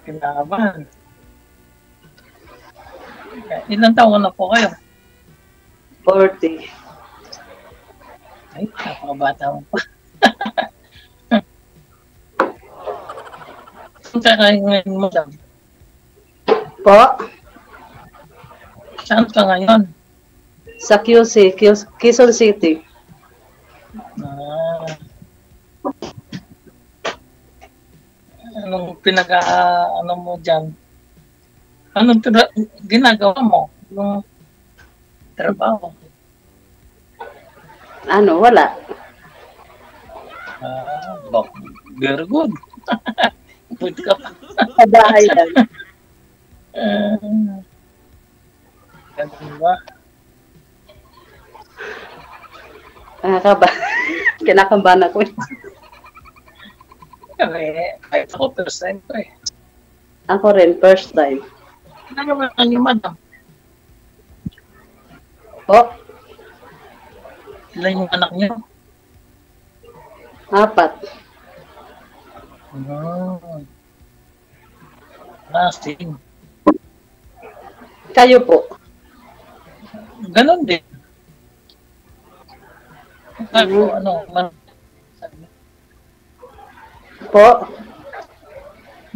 Kinakabahan. Ilang taon na po kayo? 40. Ay, napakabata mo pa. Saan ka kayo ngayon mo dyan? Po? Saan ka ngayon? Sa QC, Quezon City. Anong ano mo dyan? Anong ginagawa mo? Anong trabaho? Ano, wala. Very good. Pwede ka pa. Sa bahay lang. Ganun ba? Kinakabahan ako. Kahit ako first time ko eh. Ako rin, first time. Ano naman ang yung madam? Po? Ilan yung anak niyo? 4. Same. Kayo po? Ganon din. Ano, Po?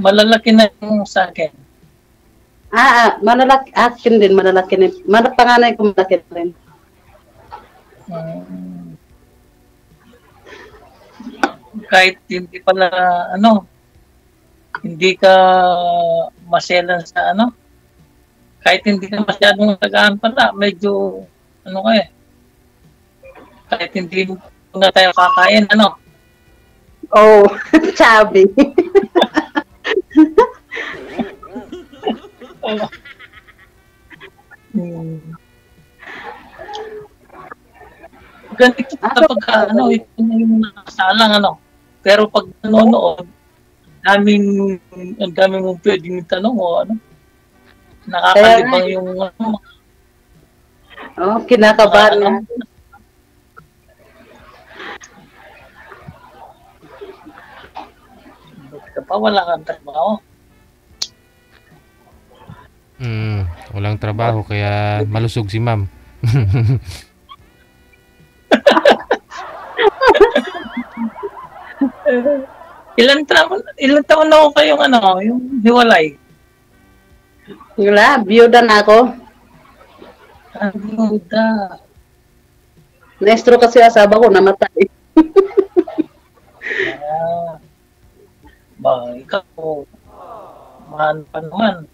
malalaki na yung sa akin. Malalaki, akin din, malalaki din. Panganay ko malaki rin. Kahit hindi pala, hindi ka masyalan sa kahit hindi ka masyadong tagaan pala, medyo, ka eh. Kahit hindi na tayo kakain, Oh, chubby. Ganito kapag ito na yung nakasalang, pero pag nanonood, ang dami mong pwedeng tanong o nakakalibang yung Kinakabahan na. Ka pa, wala kang trabaho. Walang trabaho kaya malusog si ma'am. Ilan taon na ako kayong yung hiwalay? Wala, biyuda na ako. Biyuda. Na-stroke kasi asawa ko, namatay. Ikaw, mahal pa naman.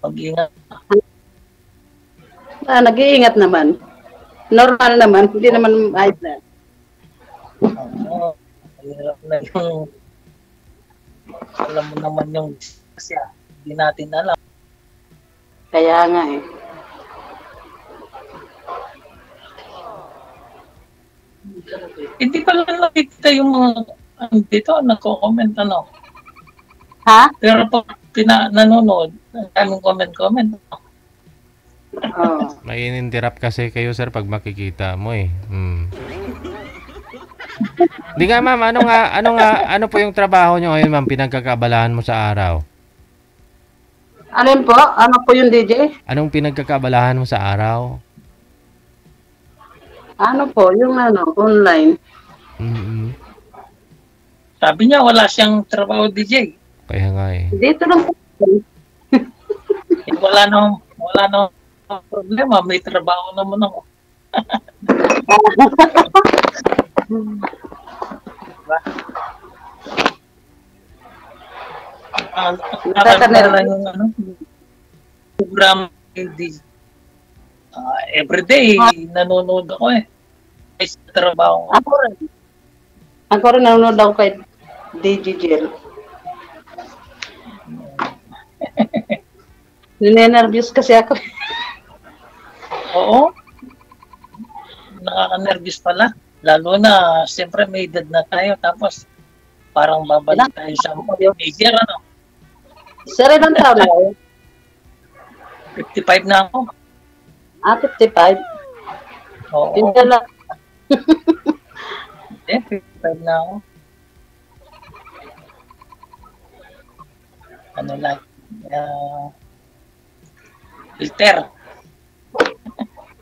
Mag-ingat. Nag-iingat naman. Normal naman, hindi naman ayos na. Hirap na yung alam mo naman yung kasi hindi natin alam. Kaya nga eh. Hindi pala nakikita yung mga dito, nagko-comment Ha? Pero pag nanonood, ang daming comment. May ininterrupt kasi kayo sir pag makikita mo eh. Di nga ma'am, ano po yung trabaho nyo ngayon ma'am, pinagkakabalahan mo sa araw? Alin po? Ano po yung DJ? Anong pinagkakabalahan mo sa araw? Ano po, yung online. Sabi niya, wala siyang trabaho DJ. Kaya nga eh. Dito lang po. Wala nang problema, may trabaho naman ako. Nakakala yung program hindi everyday nanonood ako eh. Sa trabaho. Ako rin nanonood ako kay DJ Jill. Ninenervyos kasi ako. Oo. Nakaka-nervous pala. Lalo na, siyempre may edad na tayo. Tapos, parang babalik tayo sa major, Sir, ilang taon na ako? 55 na ako. 55? Oo. Hindi lang. 55 na ako. ano lang, uh, filter.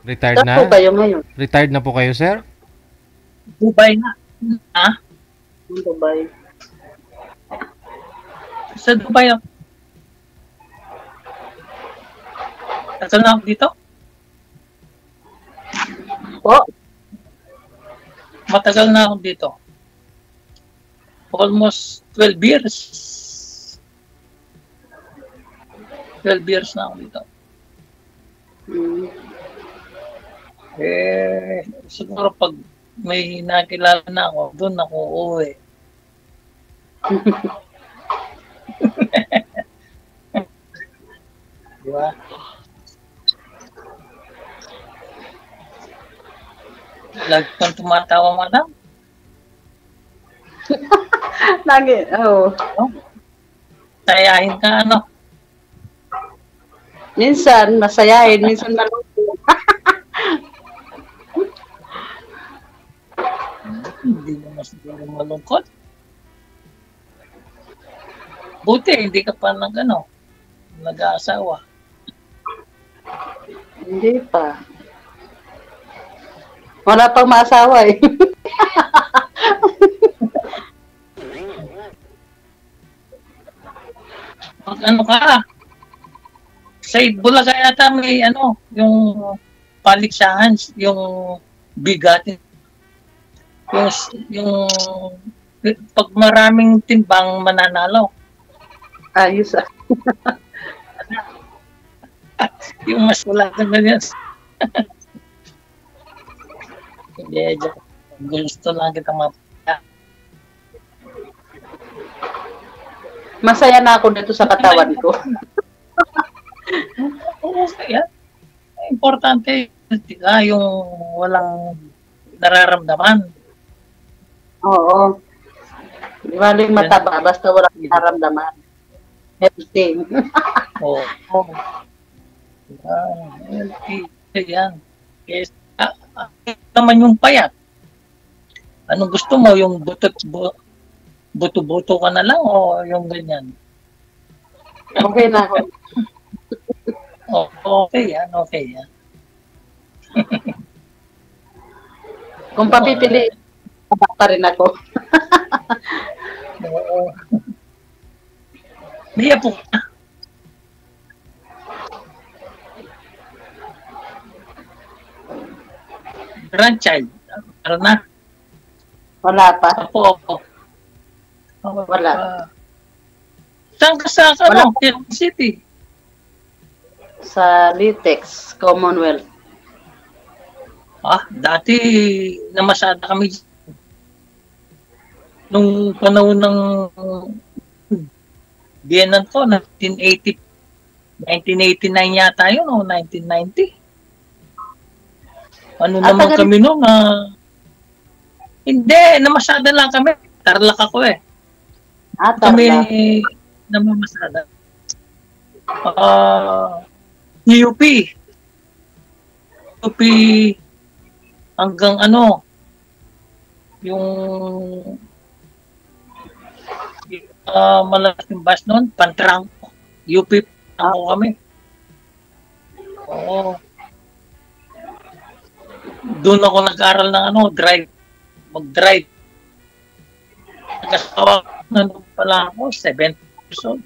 Retired Saan po na? kayo ngayon? Retired na po kayo, sir? Dubai na. Ha? Ang Dubai. Sa Dubai ako. Tagal na ako dito. Po? Matagal na ako dito. Almost 12 years. 12 years na ako dito. Hmm. Siguro pag may nakilala na ako, doon ako uuwi. Di ba? Lagi kang tumatawa, madam. Lagi, oo. Oh. Tayahin ka, ano? Minsan masayahin, minsan malungkot. Hindi naman siguro malungkot. Buti, hindi ka pa nag-aasawa. Hindi pa. Wala pang maasawa eh. Pag ano ka, sa Bulaga yata may yung paliksahan, yung bigatin. Yung pag maraming timbang mananalo. Ayos ah. Yung mas wala ka ganyan. Hindi, gusto lang kita mapaya. Masaya na ako dito sa katawan ko. Oo, kaya. Importante yung walang nararamdaman. Oo. Di ba yung mataba, basta walang nararamdaman. Healthy. Oo. Healthy. Yan. Yes. Naman yung payat. Anong gusto mo? Yung buto-buto ka na lang o yung ganyan? Okay na ako. Okay yan. Okay yan. Kung papipili, pa rin ako. Oo. Niya po. Grandchild. Ano na? Wala pa. Ako. Wala. Saan ka sa Quezon City? Sa Litex, Commonwealth. Dati namasada kami nung panahon ng biyenan ko, 1989 yata yun o 1990. Ano naman kami noon hindi, namasada lang kami. Tarlac ako eh. Kami namamasada. UP. UP hanggang yung malaking bus noon, Pantrangco. UP ako kami. Oo. Doon ako nag-aral ng mag-drive. Nag-asawa pala ako, 7 years old.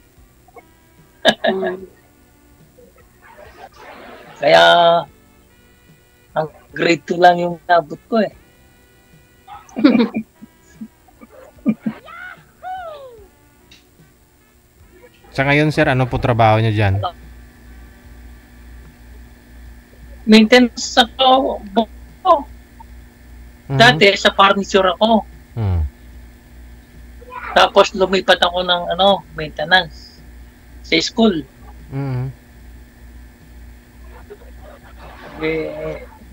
Kaya ang grade 2 lang yung nabot ko eh. Sa ngayon, sir, ano po trabaho niyo dyan? Maintenance ako. Dati sa furniture ako. Tapos lumipat ako ng maintenance sa school.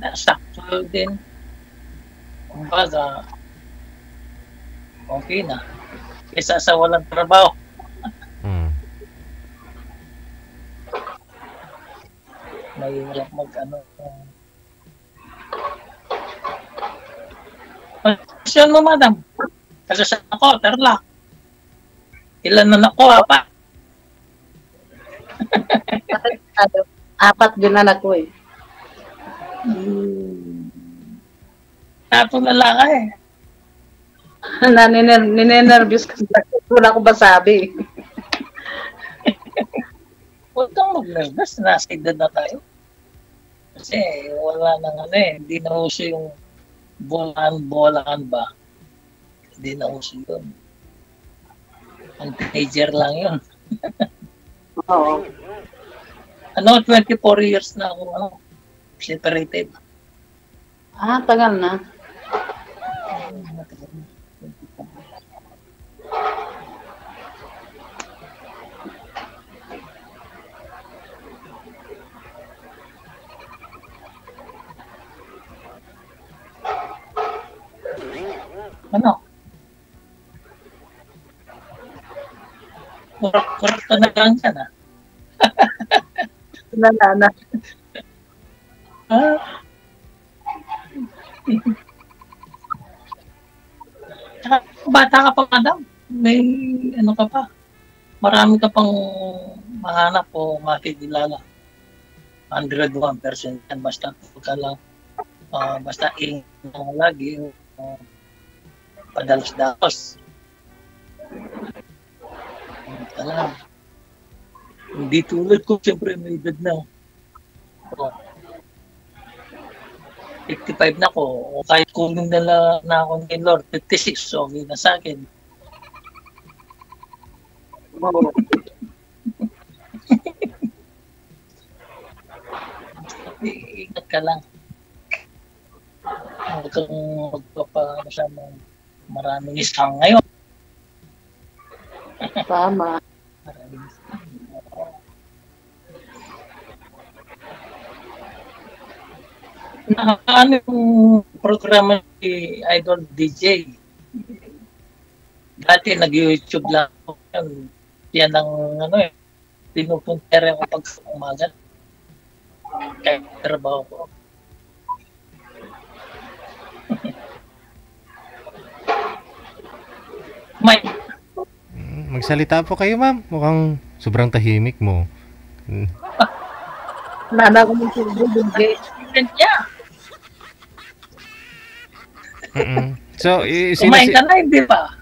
Nasakto din. Kumbaga, okay na. Kesa sa walang trabaho. Mahirap Pasyon mo, madam. Kasi sa ako, Tarlac. Ilan na ako, pa? Apat din anak ko eh. Tato na lang eh. Ninenervyos kasi ako. Wala ko masabi. Huwag kang mag-nervous. Nasa edad na tayo. Kasi wala nang ano eh. Hindi na uso yung bolaan ba? Hindi na uso yun. Ang teenager lang yun. Oo. 24 years na ako separated. Tagal na. Ano? Kurap ka na lang yan ah. Nalala. Bata ka pa, madam. May ano ka pa. Marami ka pang mahanap o makikilala. 101% yan. Basta ka lang. Basta lang lagi. Padalos-dalos. Alam. Hindi tulad ko, siyempre may edad na. 55 na ko. O kahit kunin na ako ni Lord, 56, so okay na sa akin. Ingat ka lang. Huwag kang magpapa sa maraming isang ngayon. Tama. Maraming isang. Ano yung programa ni Idol DJ? Dati nag-YouTube lang ako. Yan ang pinupuntere ako pag umaga. Kaya trabaho ko. May Magsalita po kayo, ma'am. Mukhang sobrang tahimik mo. Nana ko ng DJ. niya. So, Kumain ka na, hindi ba?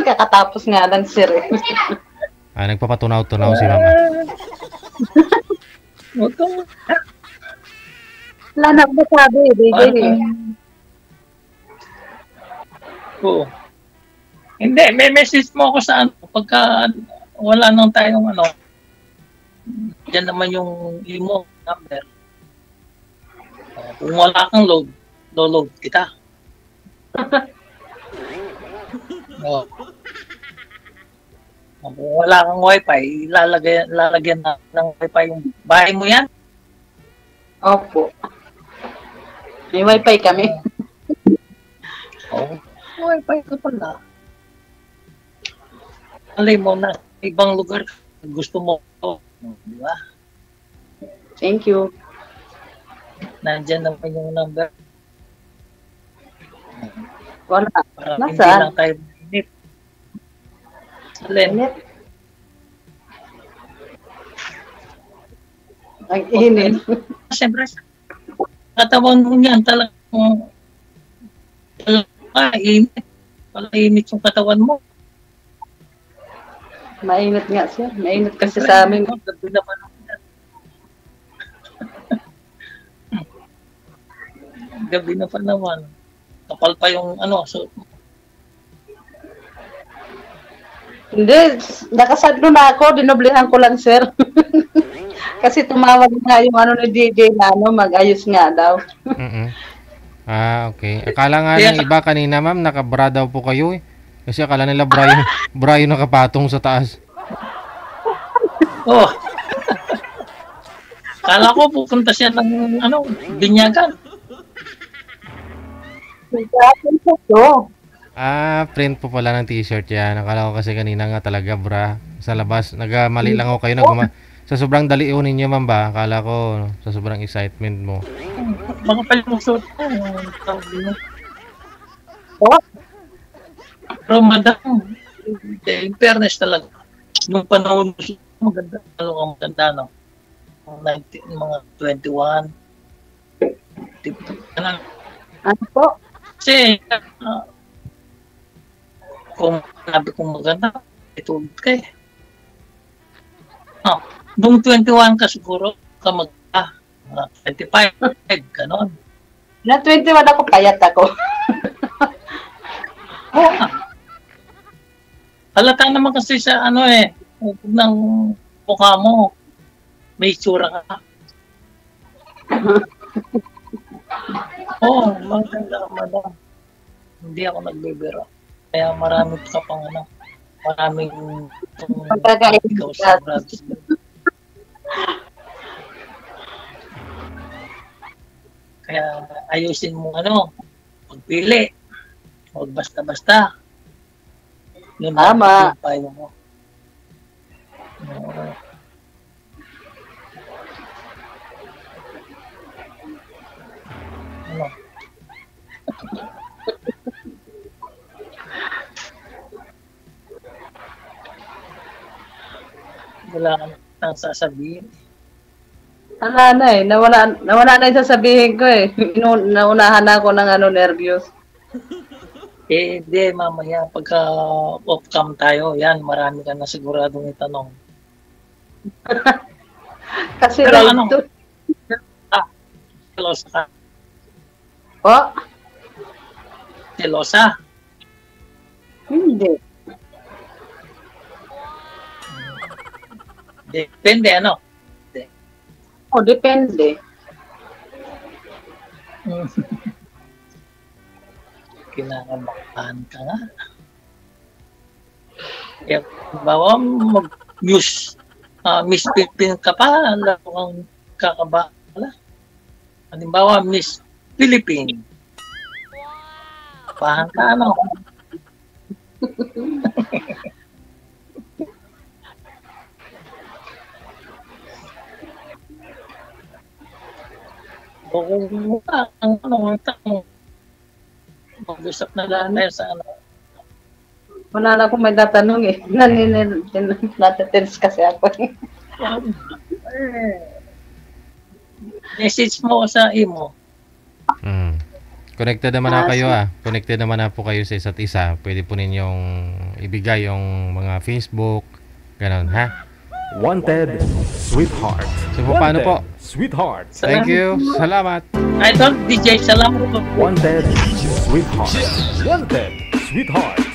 Kakatapos nga lang, sir. Nagpapatunaw-tunaw si mama. Huwag kang Wala na ako masabi, DJ. Oo. Hindi, may message mo ako sa pagka wala nang tayong diyan naman yung imo number. Kung wala kang load kita. Kung wala kang wifi, lalagyan na ng wifi yung bahay mo yan. Opo. May wifi kami. Wifi ka pala. Alay mo na, ibang lugar gusto mo, di ba? Thank you. Nandyan naman yung number. Wala. Para hindi Nasaan? lang tayo mainip. Alin? Init. Ang init. Siyempre, katawan mo niyan talagang init. Init yung katawan mo. Mainit nga, sir. Mainit kasi sa amin. Gabi naman ako yan. Gabi na pa naman. Kapal pa yung so Hindi, nakasadlo na ako. Dinoblihan ko lang, sir. Kasi tumawag nga yung ni DJ na mag-ayos nga daw. Okay. Akala nga ng iba kanina, ma'am, nakabra daw po kayo eh. Kasi akala nila Brian nakapatong sa taas. Oh. Kala ko pupunta siya ng binyagan. Print po pala ng t-shirt yan. Akala ko kasi kanina nga talaga bra sa labas. Nagmali lang ako kayo. Sa sobrang dalion ninyo, ma'am ba? Akala ko sa sobrang excitement mo. Mga palusot ko. Pero madam, in fairness talaga. Nung panahon maganda. Lalo kang maganda, no? Mga 21. Ano, Ano po? kasi, kung sabi kong maganda, itulad ka eh. Nung 21 ka siguro, ka 25, ganon. Na 21 ako, payat ako. Oo nga. Halata naman kasi sa ano eh, ng mukha mo, may itsura ka. Oo, maganda ka, madam. Hindi ako nagbibiro. Kaya marami ka pang ano, maraming ikaw sa brothers. Kaya ayusin mo ano, pagpili. Huwag basta-basta. Yun Tama. yung payo mo. Oo. Ano? Wala ka nang sasabihin. Wala na eh. Nawala na yung sasabihin ko eh. Naunahan na ako ng nervyos. Eh, di, mamaya, pagka off-cam tayo, yan, marami ka na siguradong itanong. Kasi Pero live ano? to. Selosa ka. Oh, Selosa. hindi. Depende, ano? Oh, depende. Kinakabahan ka nga. Kaya, bawa mag-news, Miss Philippines ka pa, alam kang kakabahan. Halimbawa, Miss Philippines. Bahan ka, ano? O kung ang tanong, mag-usap na lang tayo sa ano. Wala na akong may tatanong eh. Natetens kasi ako eh. Message mo sa imo. Connected naman na kayo Connected naman na po kayo sa isa't isa. Pwede po ninyong ibigay yung mga Facebook, ganon ha. Wanted, sweetheart. So paano po? Sweetheart. Thank you. Salamat. Idol, DJ, salamat po. Wanted, sweetheart. Wanted, sweetheart.